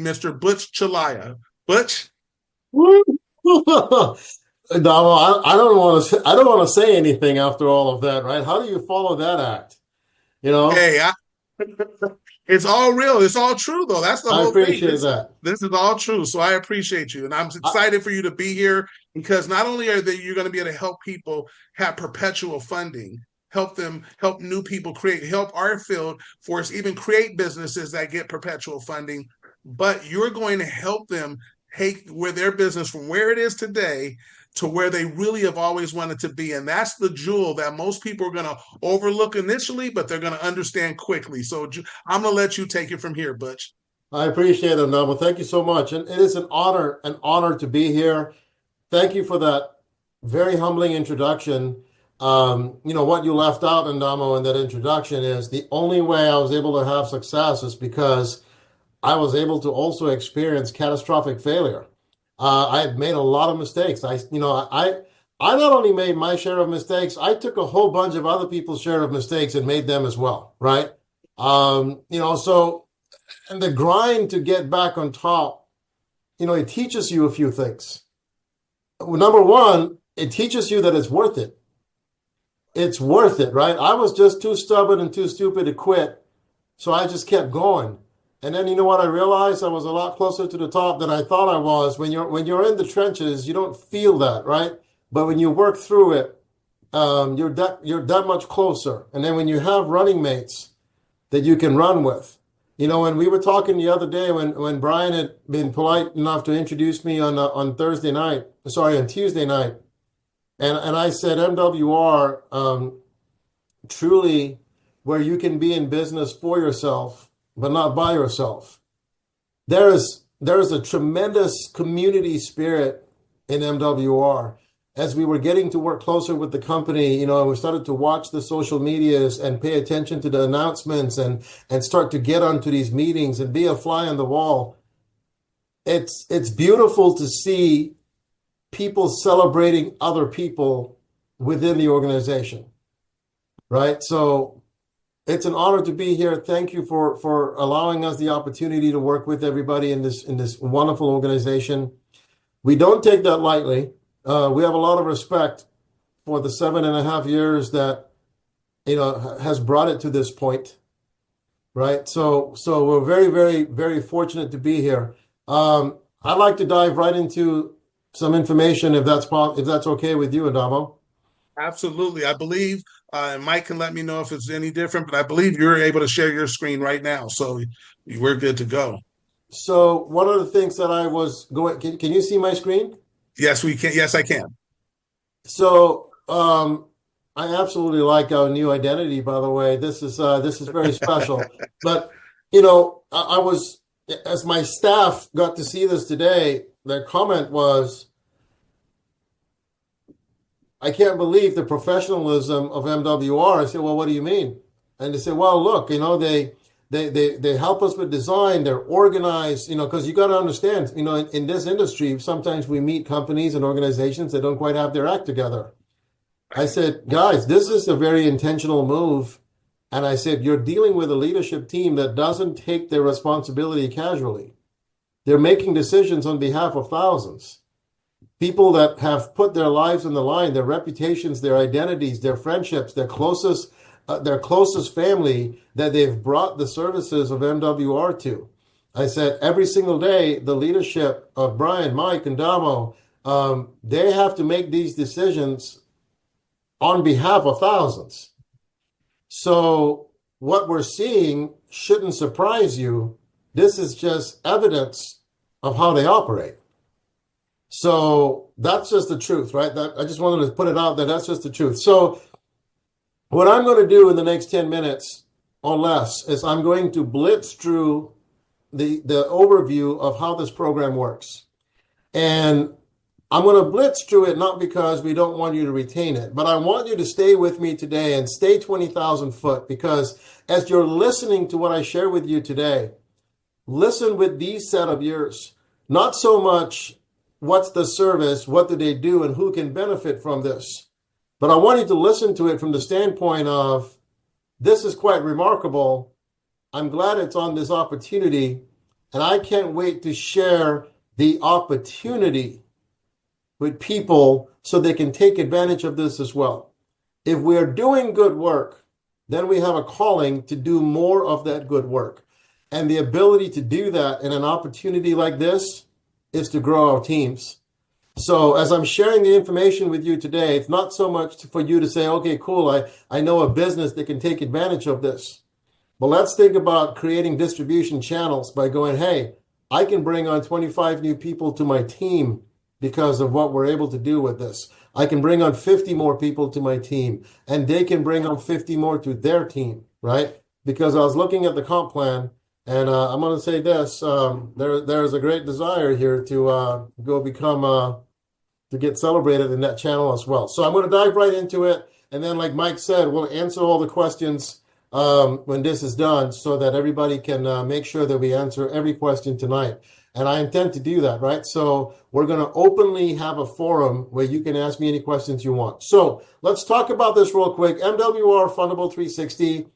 Mr. Butch Chalaya. Butch, Woo! Damo, I don't want to. I don't want to say anything after all of that, right? How do you follow that act? You know, hey, it's all real. It's all true, though. That's the I whole thing. appreciate This that. this is all true. So I appreciate you, and I'm I, excited for you to be here because not only are they, you're going to be able to help people have perpetual funding, help them help new people create, help our field force even create businesses that get perpetual funding, but you're going to help them take where their business from where it is today to where they really have always wanted to be. And that's the jewel that most people are going to overlook initially, but they're going to understand quickly. So I'm going to let you take it from here, Butch. I appreciate it, Damo. Thank you so much, and it is an honor to be here. Thank you for that very humbling introduction. What you left out, Ndamo, in that introduction is the only way I was able to have success is because I was able to also experience catastrophic failure. I had made a lot of mistakes. I not only made my share of mistakes, I took a whole bunch of other people's share of mistakes and made them as well, right? So and the grind to get back on top, it teaches you a few things. Number one, it teaches you that it's worth it. It's worth it, right? I was just too stubborn and too stupid to quit. So I just kept going. And then you know what I realized? I was a lot closer to the top than I thought I was. When you're in the trenches, you don't feel that, right? But when you work through it, you're that much closer. And then when you have running mates that you can run with, when we were talking the other day, when Brian had been polite enough to introduce me on Thursday night, sorry, on Tuesday night, and I said MWR, truly where you can be in business for yourself, but not by yourself. There is a tremendous community spirit in MWR. As we were getting to work closer with the company, we started to watch the social medias and pay attention to the announcements and start to get onto these meetings and be a fly on the wall. It's beautiful to see people celebrating other people within the organization, right? So it's an honor to be here. Thank you for allowing us the opportunity to work with everybody in this wonderful organization. We don't take that lightly. We have a lot of respect for the 7.5 years that has brought it to this point, right? So we're very, very, very fortunate to be here. I'd like to dive right into some information if that's okay with you, Adamo. Absolutely. I believe, Mike can let me know if it's any different, but I believe you're able to share your screen right now. So we're good to go. So one of the things that I was going, can you see my screen? Yes, we can. Yes, I can. So I absolutely like our new identity, by the way. This is very special. But I was, as my staff got to see this today, their comment was, I can't believe the professionalism of MWR. I said, well, what do you mean? And they said, well, look, they help us with design. They're organized, because you got to understand, in this industry, sometimes we meet companies and organizations that don't quite have their act together. I said, guys, this is a very intentional move. And I said, you're dealing with a leadership team that doesn't take their responsibility casually. They're making decisions on behalf of thousands. People that have put their lives on the line, their reputations, their identities, their friendships, their closest family that they've brought the services of MWR to. I said every single day, the leadership of Brian, Mike, and Damo, they have to make these decisions on behalf of thousands. So what we're seeing shouldn't surprise you. This is just evidence of how they operate. So that's just the truth, right? I just wanted to put it out there. That's just the truth. So what I'm going to do in the next 10 minutes or less is I'm going to blitz through the overview of how this program works. And I'm going to blitz through it not because we don't want you to retain it, but I want you to stay with me today and stay 20,000 foot, because as you're listening to what I share with you today, listen with these set of ears, not so much what's the service, what do they do, and who can benefit from this. But I want you to listen to it from the standpoint of, this is quite remarkable. I'm glad it's on this opportunity. And I can't wait to share the opportunity with people so they can take advantage of this as well. If we're doing good work, then we have a calling to do more of that good work. And the ability to do that in an opportunity like this is to grow our teams. So as I'm sharing the information with you today, it's not so much for you to say, okay, cool, I know a business that can take advantage of this. But let's think about creating distribution channels by going, hey, I can bring on 25 new people to my team because of what we're able to do with this. I can bring on 50 more people to my team, and they can bring on 50 more to their team, right? Because I was looking at the comp plan, and I'm going to say this, there's a great desire here to go become, to get celebrated in that channel as well. So I'm going to dive right into it. And then, like Mike said, we'll answer all the questions when this is done so that everybody can make sure that we answer every question tonight. And I intend to do that, right? So we're going to openly have a forum where you can ask me any questions you want. So let's talk about this real quick. MWR Fundable 360.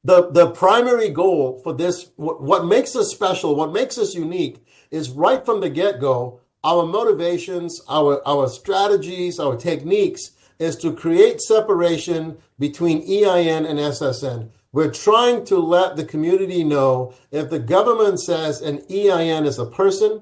The primary goal for this, what makes us special, what makes us unique is right from the get-go, our motivations, our strategies, our techniques is to create separation between EIN and SSN. We're trying to let the community know if the government says an EIN is a person,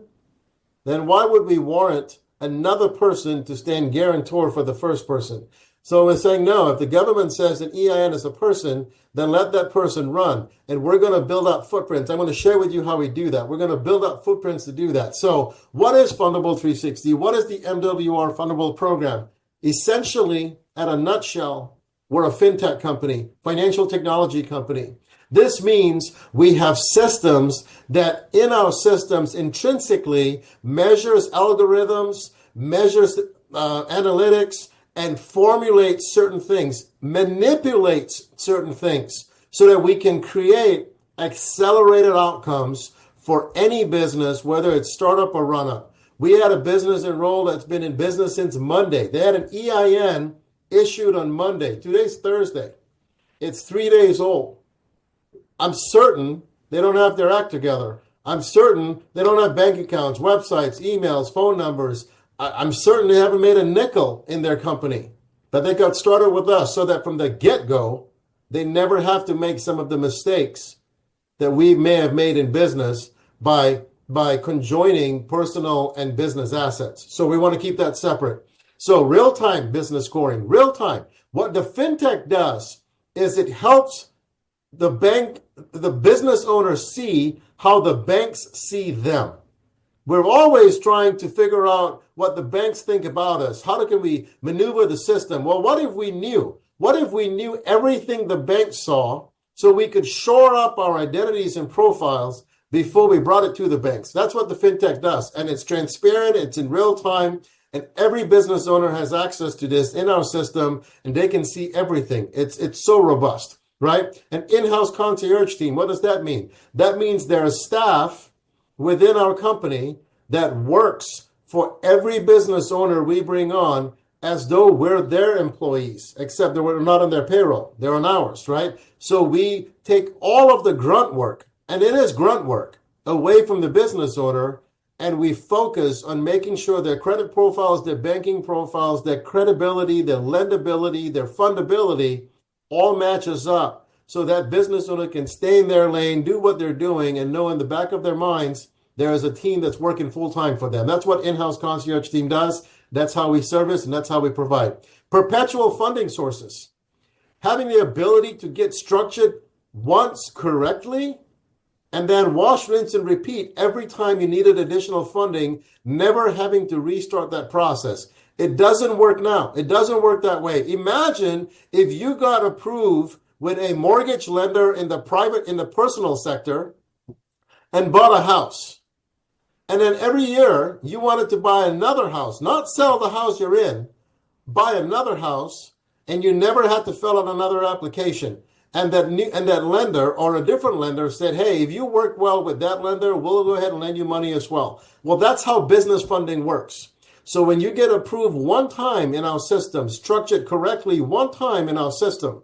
then why would we warrant another person to stand guarantor for the first person? So we're saying, no, if the government says an EIN is a person, then let that person run. And we're going to build up footprints. I'm going to share with you how we do that. We're going to build up footprints to do that. So what is Fundable 360? What is the MWR Fundable program? Essentially, at a nutshell, we're a fintech company, financial technology company. This means we have systems that in our systems intrinsically measures algorithms, measures analytics, and formulates certain things, manipulates certain things so that we can create accelerated outcomes for any business, whether it's startup or run-up. We had a business enrolled that's been in business since Monday. They had an EIN issued on Monday. Today's Thursday. It's 3 days old. I'm certain they don't have their act together. I'm certain they don't have bank accounts, websites, emails, phone numbers. I'm certain they haven't made a nickel in their company. But they got started with us so that from the get-go, they never have to make some of the mistakes that we may have made in business by conjoining personal and business assets. So we want to keep that separate. So real-time business scoring, real-time. What the fintech does is it helps the business owners see how the banks see them. We're always trying to figure out what the banks think about us. How can we maneuver the system? Well, what if we knew? What if we knew everything the banks saw so we could shore up our identities and profiles before we brought it to the banks? That's what the fintech does. And it's transparent, it's in real time, and every business owner has access to this in our system, and they can see everything. It's so robust, right? An in-house concierge team, what does that mean? That means there are staff within our company that works for every business owner we bring on as though we're their employees, except that we're not on their payroll. They're on ours, right? So we take all of the grunt work, and it is grunt work, away from the business owner, and we focus on making sure their credit profiles, their banking profiles, their credibility, their lendability, their fundability all matches up so that business owner can stay in their lane, do what they're doing, and know in the back of their minds there is a team that's working full-time for them. That's what in-house concierge team does. That's how we service, and that's how we provide. Perpetual funding sources. Having the ability to get structured once correctly and then wash, rinse, and repeat every time you needed additional funding, never having to restart that process. It doesn't work now. It doesn't work that way. Imagine if you got approved with a mortgage lender in the personal sector and bought a house. And then every year you wanted to buy another house, not sell the house you're in, buy another house, and you never had to fill out another application. And that lender or a different lender said, hey, if you work well with that lender, we'll go ahead and lend you money as well. Well, that's how business funding works. So when you get approved one time in our system, structured correctly one time in our system,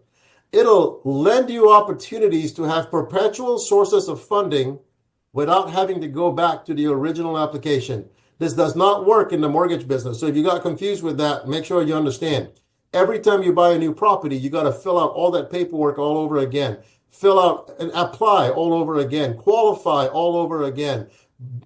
it'll lend you opportunities to have perpetual sources of funding without having to go back to the original application. This does not work in the mortgage business. So if you got confused with that, make sure you understand. Every time you buy a new property, you got to fill out all that paperwork all over again. Fill out and apply all over again. Qualify all over again.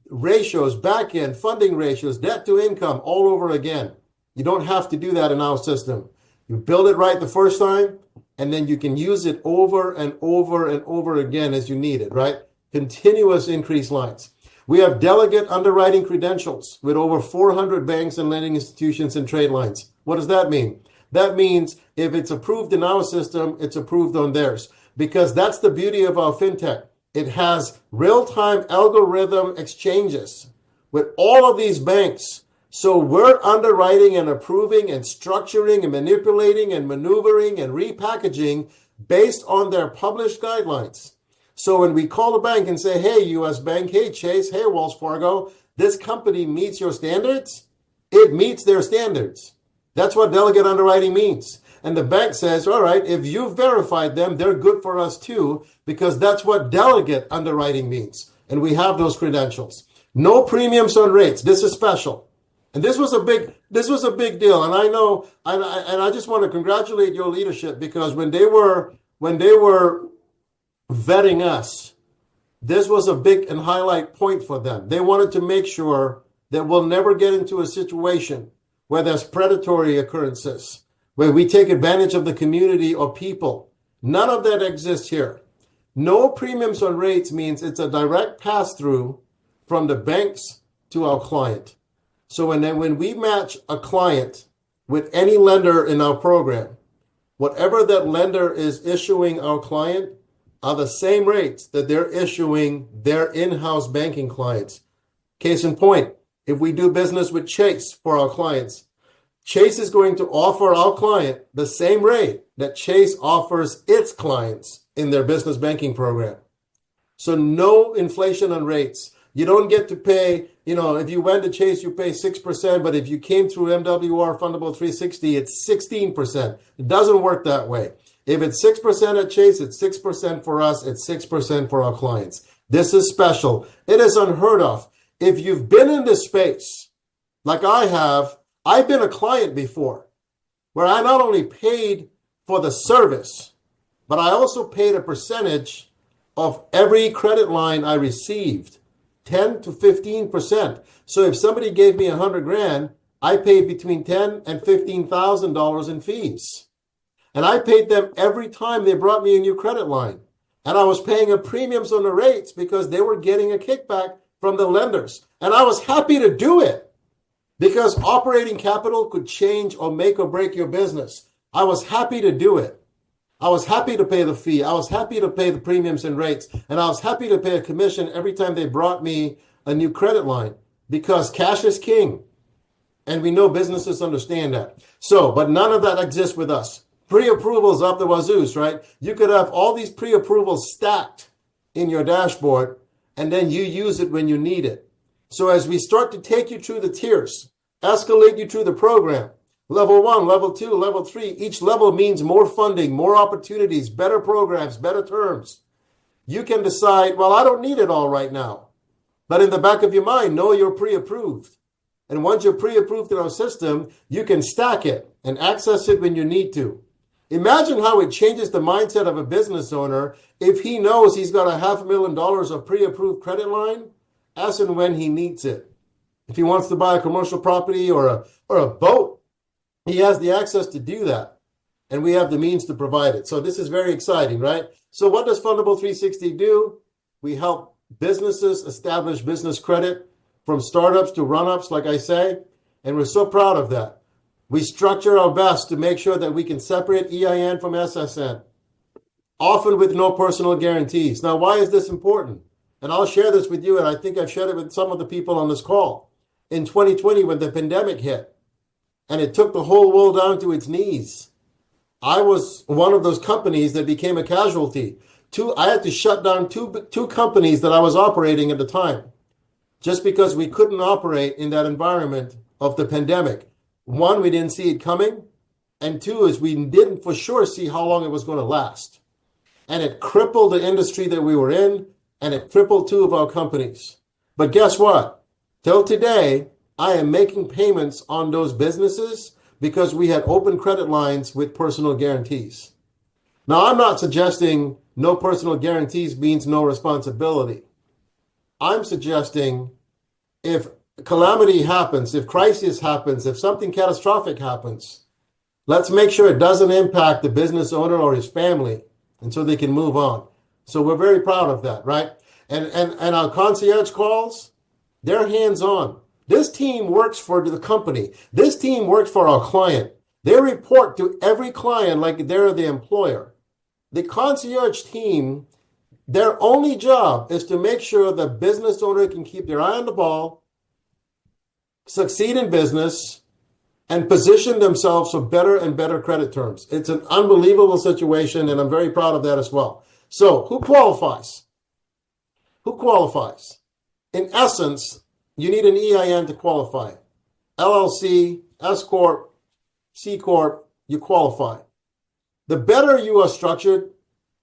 Ratios, back end, funding ratios, debt to income all over again. You don't have to do that in our system. You build it right the first time, and then you can use it over and over and over again as you need it, right? Continuous increase lines. We have delegate underwriting credentials with over 400 banks and lending institutions and trade lines. What does that mean? That means if it's approved in our system, it's approved on theirs, because that's the beauty of our fintech. It has real-time algorithm exchanges with all of these banks. So we're underwriting and approving and structuring and manipulating and maneuvering and repackaging based on their published guidelines. So when we call the bank and say, hey, US Bank, hey, Chase, hey, Wells Fargo, this company meets your standards, it meets their standards. That's what delegate underwriting means. And the bank says, all right, if you've verified them, they're good for us too, because that's what delegate underwriting means. And we have those credentials. No premiums on rates. This is special. And this was a big deal. And I know, and I just want to congratulate your leadership, because when they were vetting us, this was a big and highlight point for them. They wanted to make sure that we'll never get into a situation where there's predatory occurrences, where we take advantage of the community or people. None of that exists here. No premiums on rates means it's a direct pass-through from the banks to our client. So when we match a client with any lender in our program, whatever that lender is issuing our client are the same rates that they're issuing their in-house banking clients. Case in point, if we do business with Chase for our clients, Chase is going to offer our client the same rate that Chase offers its clients in their business banking program. So no inflation on rates. You don't get to pay, if you went to Chase, you pay 6%, but if you came through MWR Fundable 360, it's 16%. It doesn't work that way. If it's 6% at Chase, it's 6% for us, it's 6% for our clients. This is special. It is unheard of. If you've been in this space, like I have, I've been a client before, where I not only paid for the service, but I also paid a percentage of every credit line I received, 10 to 15%. So if somebody gave me $100,000, I paid between $10,000 and $15,000 in fees. And I paid them every time they brought me a new credit line. And I was paying a premiums on the rates because they were getting a kickback from the lenders. And I was happy to do it because operating capital could change or make or break your business. I was happy to do it. I was happy to pay the fee. I was happy to pay the premiums and rates. And I was happy to pay a commission every time they brought me a new credit line because cash is king. And we know businesses understand that. So, but none of that exists with us. Pre-approvals up the wazoos, right? You could have all these pre-approvals stacked in your dashboard, and then you use it when you need it. So as we start to take you through the tiers, escalate you through the program, level 1, level 2, level 3, each level means more funding, more opportunities, better programs, better terms. You can decide, well, I don't need it all right now. But in the back of your mind, know you're pre-approved. And once you're pre-approved in our system, you can stack it and access it when you need to. Imagine how it changes the mindset of a business owner if he knows he's got $500,000 of pre-approved credit line as and when he needs it. If he wants to buy a commercial property or a boat, he has the access to do that. And we have the means to provide it. So this is very exciting, right? So what does Fundable 360 do? We help businesses establish business credit from startups to run-ups, like I say. And we're so proud of that. We structure our best to make sure that we can separate EIN from SSN, often with no personal guarantees. Now, why is this important? And I'll share this with you, and I think I've shared it with some of the people on this call. In 2020, when the pandemic hit, and it took the whole world down to its knees, I was one of those companies that became a casualty. I had to shut down two companies that I was operating at the time, just because we couldn't operate in that environment of the pandemic. One, we didn't see it coming. And two, is we didn't for sure see how long it was going to last. And it crippled the industry that we were in. and it crippled two of our companies. But guess what? Till today, I am making payments on those businesses because we had open credit lines with personal guarantees. Now, I'm not suggesting no personal guarantees means no responsibility. I'm suggesting if calamity happens, if crisis happens, if something catastrophic happens, let's make sure it doesn't impact the business owner or his family, and so they can move on. So we're very proud of that, right? And our concierge calls, they're hands-on. This team works for the company. This team works for our client. They report to every client like they're the employer. The concierge team, their only job is to make sure the business owner can keep their eye on the ball, succeed in business, and position themselves for better and better credit terms. It's an unbelievable situation, and I'm very proud of that as well. So who qualifies? Who qualifies? In essence, you need an EIN to qualify. LLC, S Corp, C Corp, you qualify. The better you are structured,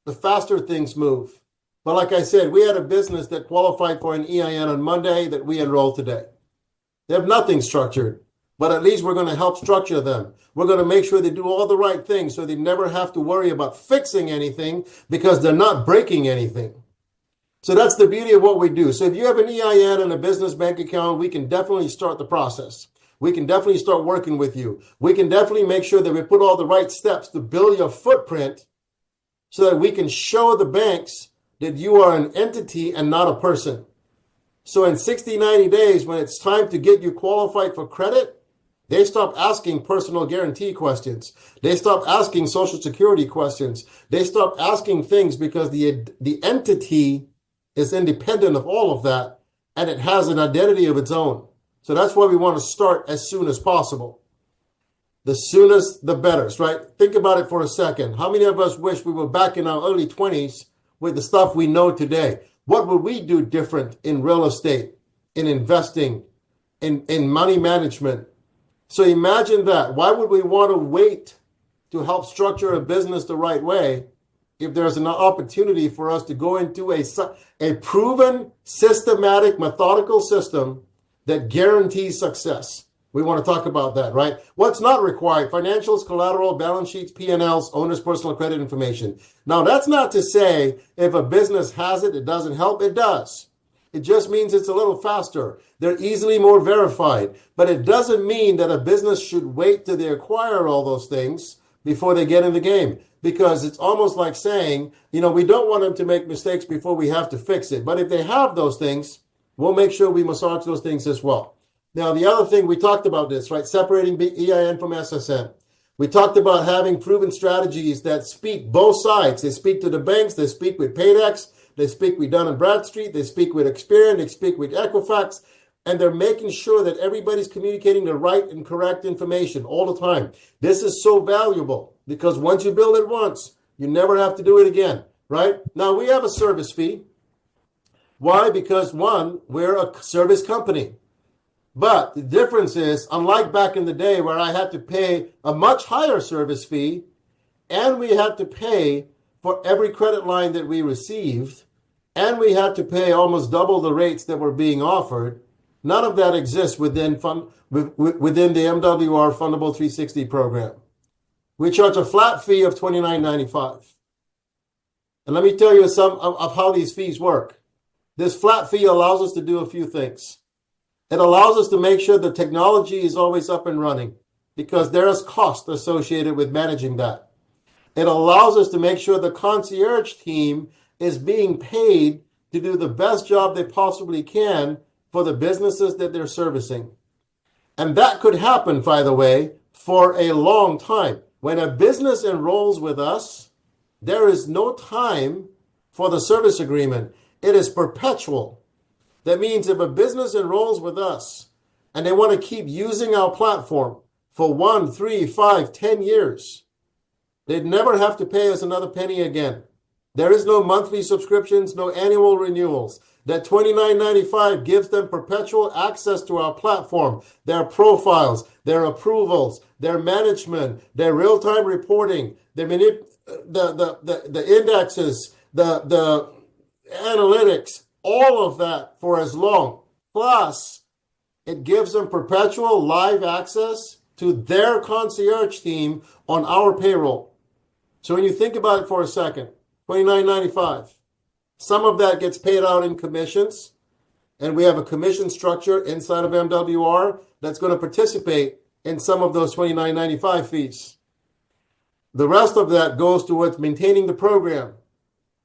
the faster things move. But like I said, we had a business that qualified for an EIN on Monday that we enrolled today. They have nothing structured, but at least we're going to help structure them. We're going to make sure they do all the right things so they never have to worry about fixing anything because they're not breaking anything. So that's the beauty of what we do. So if you have an EIN and a business bank account, we can definitely start the process. We can definitely start working with you. We can definitely make sure that we put all the right steps to build your footprint so that we can show the banks that you are an entity and not a person. So in 60, 90 days, when it's time to get you qualified for credit, they stop asking personal guarantee questions. They stop asking social security questions. They stop asking things because the entity is independent of all of that, and it has an identity of its own. So that's why we want to start as soon as possible. The soonest, the better, right? Think about it for a second. How many of us wish we were back in our early 20s with the stuff we know today? What would we do different in real estate, in investing, in money management? So imagine that. Why would we want to wait to help structure a business the right way if there's an opportunity for us to go into a proven, systematic, methodical system that guarantees success? We want to talk about that, right? What's not required? Financials, collateral, balance sheets, P&Ls, owner's personal credit information. Now, that's not to say if a business has it, it doesn't help. It does. It just means it's a little faster. They're easily more verified. But it doesn't mean that a business should wait till they acquire all those things before they get in the game. Because it's almost like saying, we don't want them to make mistakes before we have to fix it. But if they have those things, we'll make sure we massage those things as well. Now, the other thing, we talked about this, right? Separating EIN from SSN. We talked about having proven strategies that speak both sides. They speak to the banks. They speak with Paydex. They speak with Dun & Bradstreet. They speak with Experian. They speak with Equifax. And they're making sure that everybody's communicating the right and correct information all the time. This is so valuable because once you build it once, you never have to do it again, right? Now, we have a service fee. Why? Because, one, we're a service company. But the difference is, unlike back in the day where I had to pay a much higher service fee, and we had to pay for every credit line that we received, and we had to pay almost double the rates that were being offered, none of that exists within the MWR Fundable 360 program. We charge a flat fee of $29.95. And let me tell you some of how these fees work. This flat fee allows us to do a few things. It allows us to make sure the technology is always up and running because there is cost associated with managing that. It allows us to make sure the concierge team is being paid to do the best job they possibly can for the businesses that they're servicing. And that could happen, by the way, for a long time. When a business enrolls with us, there is no time for the service agreement. It is perpetual. That means if a business enrolls with us and they want to keep using our platform for 1, 3, 5, 10 years, they'd never have to pay us another penny again. There is no monthly subscriptions, no annual renewals. That $29.95 gives them perpetual access to our platform, their profiles, their approvals, their management, their real-time reporting, the indexes, the analytics, all of that for as long. Plus, it gives them perpetual live access to their concierge team on our payroll. So when you think about it for a second, $29.95. Some of that gets paid out in commissions, and we have a commission structure inside of MWR that's going to participate in some of those $29.95 fees. The rest of that goes towards maintaining the program.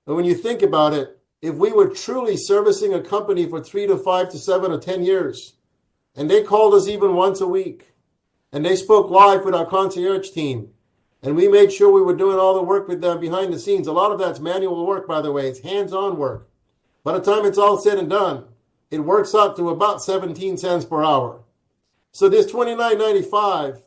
And when you think about it, if we were truly servicing a company for 3 to 5 to 7 or 10 years, and they called us even once a week, and they spoke live with our concierge team, and we made sure we were doing all the work with them behind the scenes. A lot of that's manual work, by the way. It's hands-on work. By the time it's all said and done, it works out to about 17 cents per hour. So this $29.95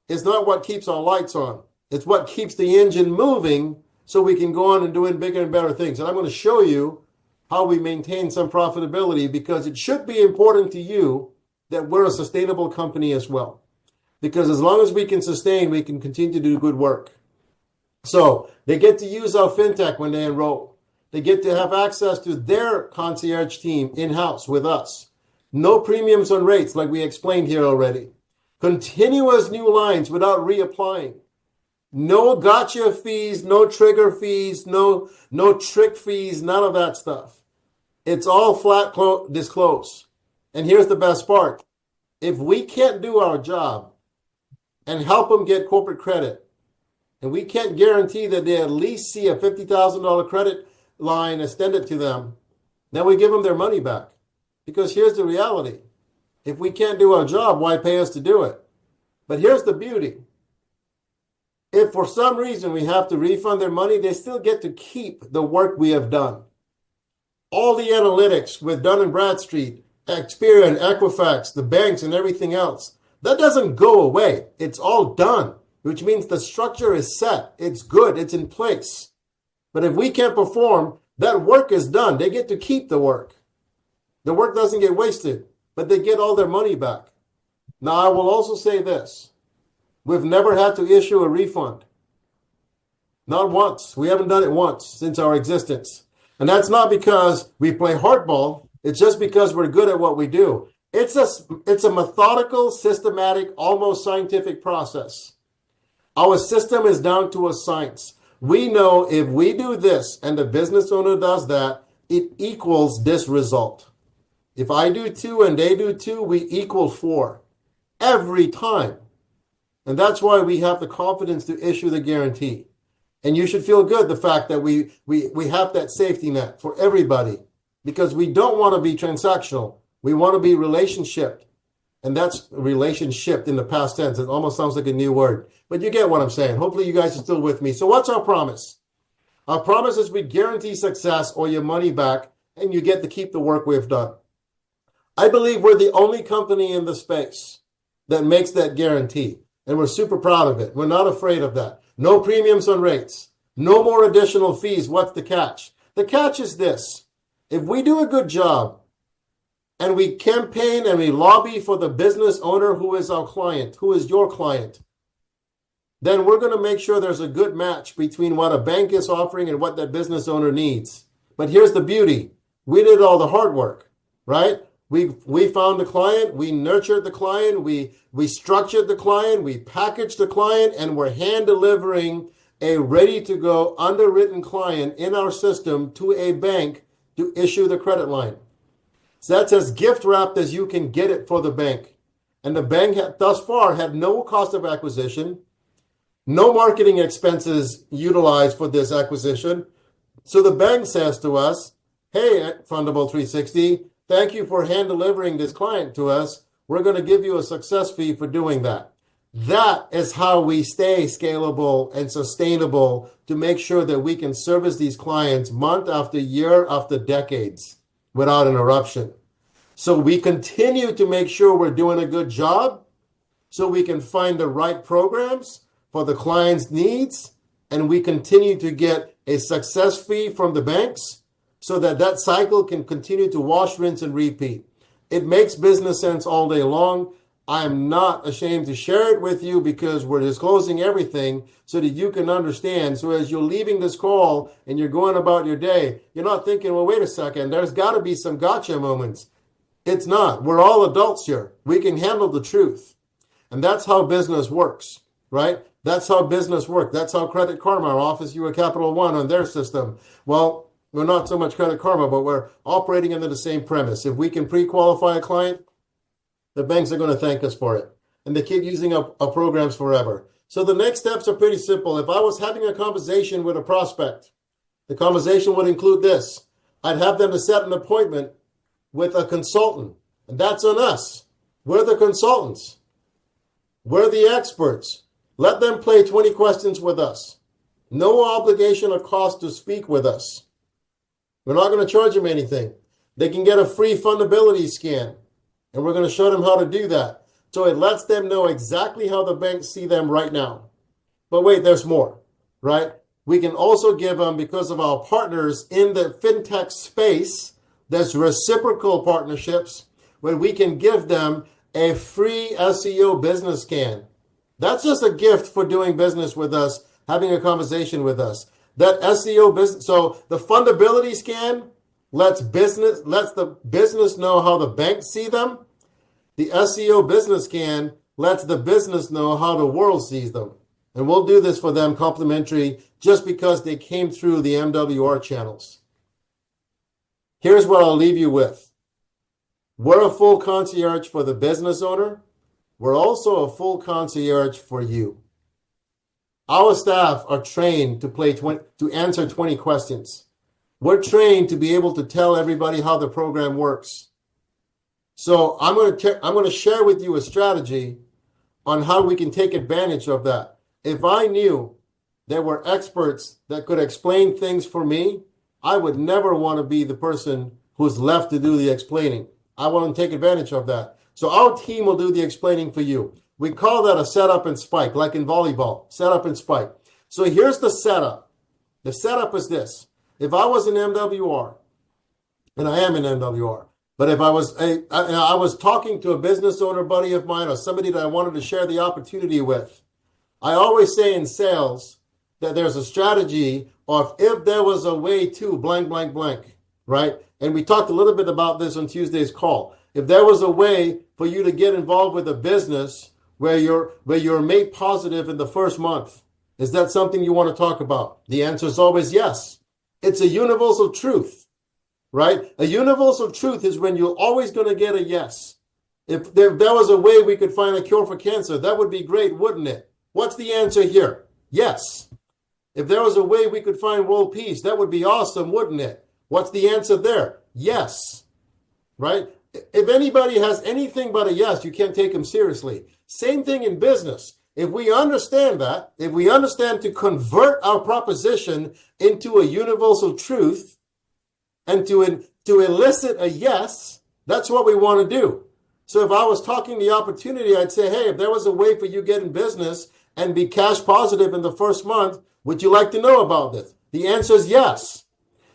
is not what keeps our lights on. It's what keeps the engine moving so we can go on and doing bigger and better things. And I'm going to show you how we maintain some profitability, because it should be important to you that we're a sustainable company as well. Because as long as we can sustain, we can continue to do good work. So they get to use our fintech when they enroll. They get to have access to their concierge team in-house with us. No premiums on rates like we explained here already. Continuous new lines without reapplying. No gotcha fees, no trigger fees, no trick fees, none of that stuff. It's all flat disclosed. And here's the best part. If we can't do our job and help them get corporate credit, and we can't guarantee that they at least see a $50,000 credit line extended to them, then we give them their money back. Because here's the reality. If we can't do our job, why pay us to do it? But here's the beauty. If for some reason we have to refund their money, they still get to keep the work we have done. All the analytics with Dun & Bradstreet, Experian, Equifax, the banks, and everything else, that doesn't go away. It's all done, which means the structure is set. It's good. It's in place. But if we can't perform, that work is done. They get to keep the work. The work doesn't get wasted, but they get all their money back. Now, I will also say this. We've never had to issue a refund. Not once. We haven't done it once since our existence. And that's not because we play hardball. It's just because we're good at what we do. It's a methodical, systematic, almost scientific process. Our system is down to a science. We know if we do this and the business owner does that, it equals this result. If I do 2 and they do 2, we equal 4 every time. And that's why we have the confidence to issue the guarantee. And you should feel good the fact that we have that safety net for everybody, because we don't want to be transactional. We want to be relationship. And that's relationship in the past tense. It almost sounds like a new word. But you get what I'm saying. Hopefully you guys are still with me. So what's our promise? Our promise is we guarantee success or your money back, and you get to keep the work we've done. I believe we're the only company in the space that makes that guarantee. And we're super proud of it. We're not afraid of that. No premiums on rates. No more additional fees. What's the catch? The catch is this. If we do a good job and we campaign and we lobby for the business owner who is our client, who is your client, then we're going to make sure there's a good match between what a bank is offering and what that business owner needs. But here's the beauty. We did all the hard work, right? We found the client, we nurtured the client, we structured the client, we packaged the client, and we're hand delivering a ready-to-go underwritten client in our system to a bank to issue the credit line. So that's as gift wrapped as you can get it for the bank. And the bank thus far had no cost of acquisition, no marketing expenses utilized for this acquisition. So the bank says to us, hey, Fundable 360, thank you for hand delivering this client to us. We're going to give you a success fee for doing that. That is how we stay scalable and sustainable to make sure that we can service these clients month after year after decades without interruption. So we continue to make sure we're doing a good job so we can find the right programs for the client's needs, and we continue to get a success fee from the banks so that that cycle can continue to wash, rinse, and repeat. It makes business sense all day long. I am not ashamed to share it with you because we're disclosing everything so that you can understand. So as you're leaving this call and you're going about your day, you're not thinking, well, wait a second, there's got to be some gotcha moments. It's not. We're all adults here. We can handle the truth. And that's how business works, right? That's how business works. That's how Credit Karma offers you a Capital One on their system. Well, we're not so much Credit Karma, but we're operating under the same premise. If we can pre-qualify a client, the banks are going to thank us for it. And they keep using our programs forever. So the next steps are pretty simple. If I was having a conversation with a prospect, the conversation would include this. I'd have them to set an appointment with a consultant. And that's on us. We're the consultants. We're the experts. Let them play 20 questions with us. No obligation or cost to speak with us. We're not going to charge them anything. They can get a free fundability scan. And we're going to show them how to do that. So it lets them know exactly how the banks see them right now. But wait, there's more, right? We can also give them, because of our partners in the fintech space, there's reciprocal partnerships where we can give them a free SEO business scan. That's just a gift for doing business with us, having a conversation with us. That SEO business, so the fundability scan lets the business know how the banks see them. The SEO business scan lets the business know how the world sees them. And we'll do this for them complimentary just because they came through the MWR channels. Here's what I'll leave you with. We're a full concierge for the business owner. We're also a full concierge for you. Our staff are trained to answer 20 questions. We're trained to be able to tell everybody how the program works. So I'm going to share with you a strategy on how we can take advantage of that. If I knew there were experts that could explain things for me, I would never want to be the person who's left to do the explaining. I want to take advantage of that. So our team will do the explaining for you. We call that a setup and spike, like in volleyball, setup and spike. So here's the setup. The setup is this. If I was an MWR, and I am an MWR, but if I was talking to a business owner buddy of mine or somebody that I wanted to share the opportunity with, I always say in sales that there's a strategy of if there was a way to blank, blank, blank, right? And we talked a little bit about this on Tuesday's call. If there was a way for you to get involved with a business where you're made positive in the first month, is that something you want to talk about? The answer is always yes. It's a universal truth. Right? A universal truth is when you're always going to get a yes. If there was a way we could find a cure for cancer, that would be great, wouldn't it? What's the answer here? Yes. If there was a way we could find world peace, that would be awesome, wouldn't it? What's the answer there? Yes. Right? If anybody has anything but a yes, you can't take them seriously. Same thing in business. If we understand that, if we understand to convert our proposition into a universal truth, and to elicit a yes, that's what we want to do. So if I was talking the opportunity, I'd say, hey, if there was a way for you to get in business and be cash positive in the first month, would you like to know about this? The answer is yes.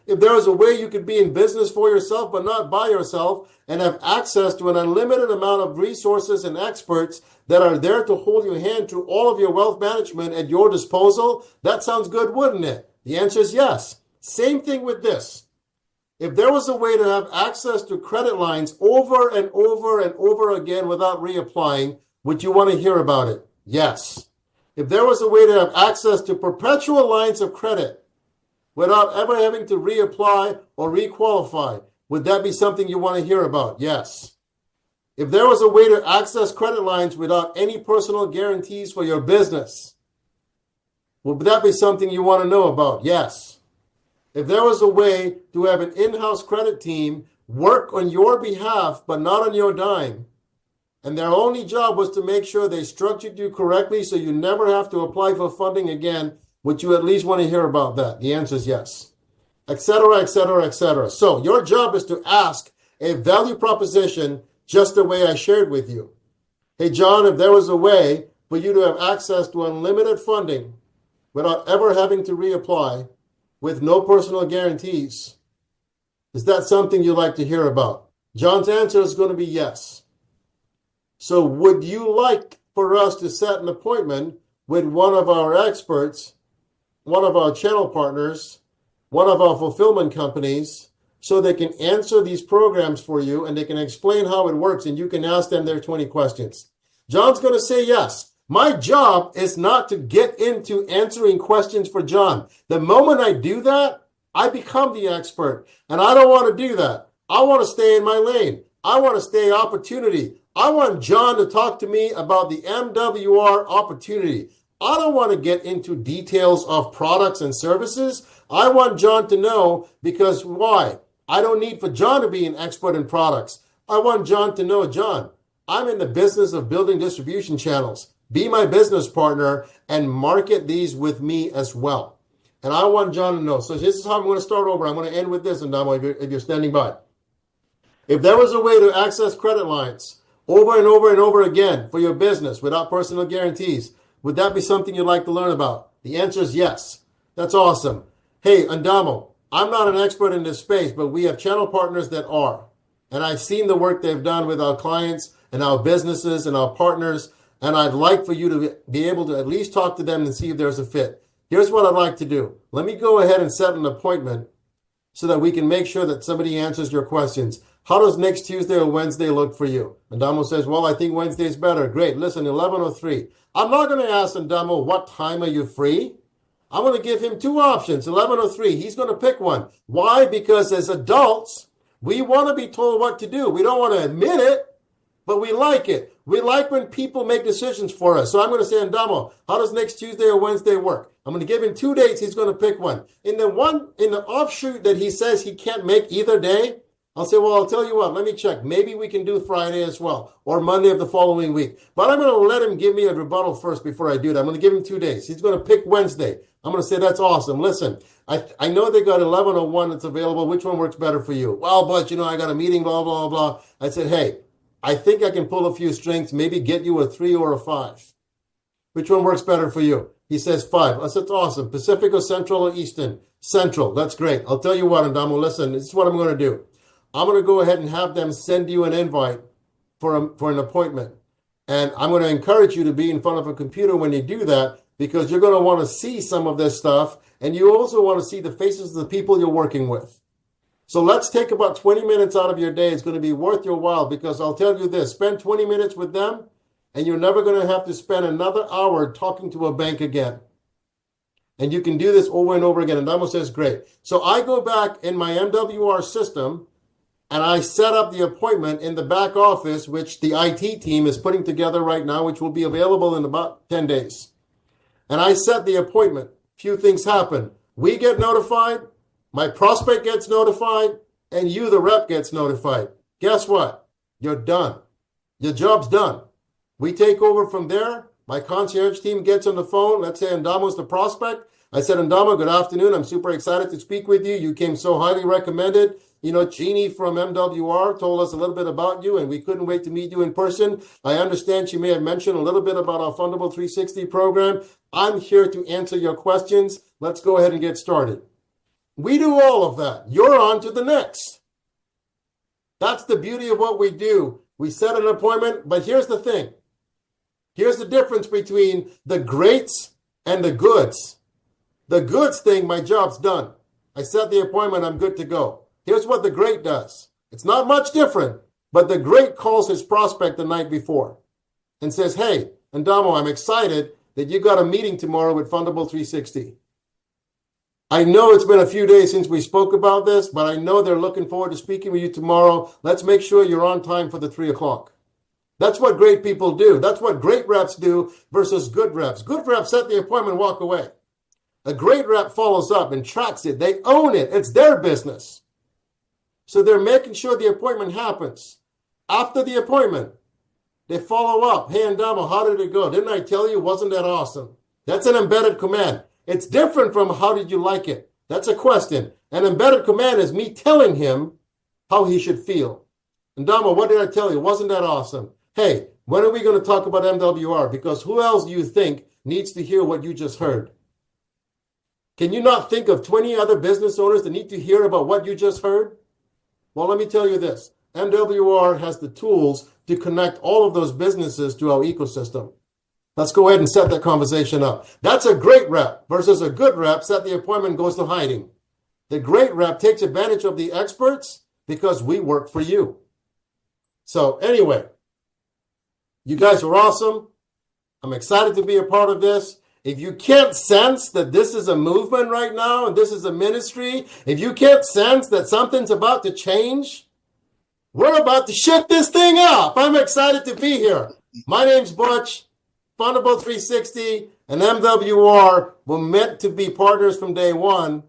If there was a way you could be in business for yourself, but not by yourself, and have access to an unlimited amount of resources and experts that are there to hold your hand through all of your wealth management at your disposal, that sounds good, wouldn't it? The answer is yes. Same thing with this. If there was a way to have access to credit lines over and over and over again without reapplying, would you want to hear about it? Yes. If there was a way to have access to perpetual lines of credit without ever having to reapply or requalify, would that be something you want to hear about? Yes. If there was a way to access credit lines without any personal guarantees for your business, would that be something you want to know about? Yes. If there was a way to have an in-house credit team work on your behalf, but not on your dime, and their only job was to make sure they structured you correctly so you never have to apply for funding again, would you at least want to hear about that? The answer is yes. Etc., etc., etc. So your job is to ask a value proposition just the way I shared with you. Hey, John, if there was a way for you to have access to unlimited funding without ever having to reapply, with no personal guarantees, is that something you'd like to hear about? John's answer is going to be yes. So would you like for us to set an appointment with one of our experts, one of our channel partners, one of our fulfillment companies, so they can answer these programs for you and they can explain how it works and you can ask them their 20 questions? John's going to say yes. My job is not to get into answering questions for John. The moment I do that, I become the expert, and I don't want to do that. I want to stay in my lane. I want to stay opportunity. I want John to talk to me about the MWR opportunity. I don't want to get into details of products and services. I want John to know, because why? I don't need for John to be an expert in products. I want John to know, John, I'm in the business of building distribution channels. Be my business partner and market these with me as well. And I want John to know. So this is how I'm going to start over. I'm going to end with this, Ndamo, if you're standing by. If there was a way to access credit lines over and over and over again for your business without personal guarantees, would that be something you'd like to learn about? The answer is yes. That's awesome. Hey, Ndamo, I'm not an expert in this space, but we have channel partners that are. And I've seen the work they've done with our clients and our businesses and our partners. And I'd like for you to be able to at least talk to them and see if there's a fit. Here's what I'd like to do. Let me go ahead and set an appointment so that we can make sure that somebody answers your questions. How does next Tuesday or Wednesday look for you? Ndamo says, well, I think Wednesday's better. Great. Listen, 11 or 3. I'm not going to ask Ndamo, what time are you free? I'm going to give him 2 options, 11 or 3. He's going to pick one. Why? Because as adults, we want to be told what to do. We don't want to admit it, but we like it. We like when people make decisions for us. So I'm going to say, Ndamo, how does next Tuesday or Wednesday work? I'm going to give him 2 dates. He's going to pick one. In the offshoot that he says he can't make either day, I'll say, well, I'll tell you what, let me check. Maybe we can do Friday as well, or Monday of the following week. But I'm going to let him give me a rebuttal first before I do that. I'm going to give him 2 days. He's going to pick Wednesday. I'm going to say, that's awesome. Listen, I know they got 11 or 1 that's available. Which one works better for you? Well, but, I got a meeting, blah, blah, blah. I said, hey, I think I can pull a few strings, maybe get you a 3 or a 5. Which one works better for you? He says 5. I said, that's awesome. Pacific or Central or Eastern? Central. That's great. I'll tell you what, Ndamo, listen, this is what I'm going to do. I'm going to go ahead and have them send you an invite for an appointment. And I'm going to encourage you to be in front of a computer when you do that, because you're going to want to see some of this stuff. And you also want to see the faces of the people you're working with. So let's take about 20 minutes out of your day. It's going to be worth your while, because I'll tell you this, spend 20 minutes with them and you're never going to have to spend another hour talking to a bank again. And you can do this over and over again. And Ndamo says, great. So I go back in my MWR system and I set up the appointment in the back office, which the IT team is putting together right now, which will be available in about 10 days. And I set the appointment. Few things happen. We get notified, my prospect gets notified, and you, the rep, gets notified. Guess what? You're done. Your job's done. We take over from there. My concierge team gets on the phone. Let's say Ndamo's the prospect. I said, Ndamo, good afternoon. I'm super excited to speak with you. You came so highly recommended. Jeannie from MWR told us a little bit about you, and we couldn't wait to meet you in person. I understand she may have mentioned a little bit about our Fundable 360 program. I'm here to answer your questions. Let's go ahead and get started. We do all of that. You're on to the next. That's the beauty of what we do. We set an appointment, but here's the thing. Here's the difference between the greats and the goods. The goods thing, my job's done. I set the appointment, I'm good to go. Here's what the great does. It's not much different, but the great calls his prospect the night before and says, hey, Ndamo, I'm excited that you got a meeting tomorrow with Fundable 360. I know it's been a few days since we spoke about this, but I know they're looking forward to speaking with you tomorrow. Let's make sure you're on time for the 3 o'clock. That's what great people do. That's what great reps do versus good reps. Good reps set the appointment, walk away. A great rep follows up and tracks it. They own it. It's their business. So they're making sure the appointment happens. After the appointment, they follow up. Hey, Ndamo, how did it go? Didn't I tell you? Wasn't that awesome? That's an embedded command. It's different from how did you like it? That's a question. An embedded command is me telling him how he should feel. Ndamo, what did I tell you? Wasn't that awesome? Hey, when are we going to talk about MWR? Because who else do you think needs to hear what you just heard? Can you not think of 20 other business owners that need to hear about what you just heard? Well, let me tell you this. MWR has the tools to connect all of those businesses to our ecosystem. Let's go ahead and set that conversation up. That's a great rep versus a good rep. Set the appointment, goes to hiding. The great rep takes advantage of the experts because we work for you. So anyway, you guys are awesome. I'm excited to be a part of this. If you can't sense that this is a movement right now and this is a ministry, if you can't sense that something's about to change, we're about to shut this thing up. I'm excited to be here. My name's Butch. Fundable 360 and MWR were meant to be partners from day one.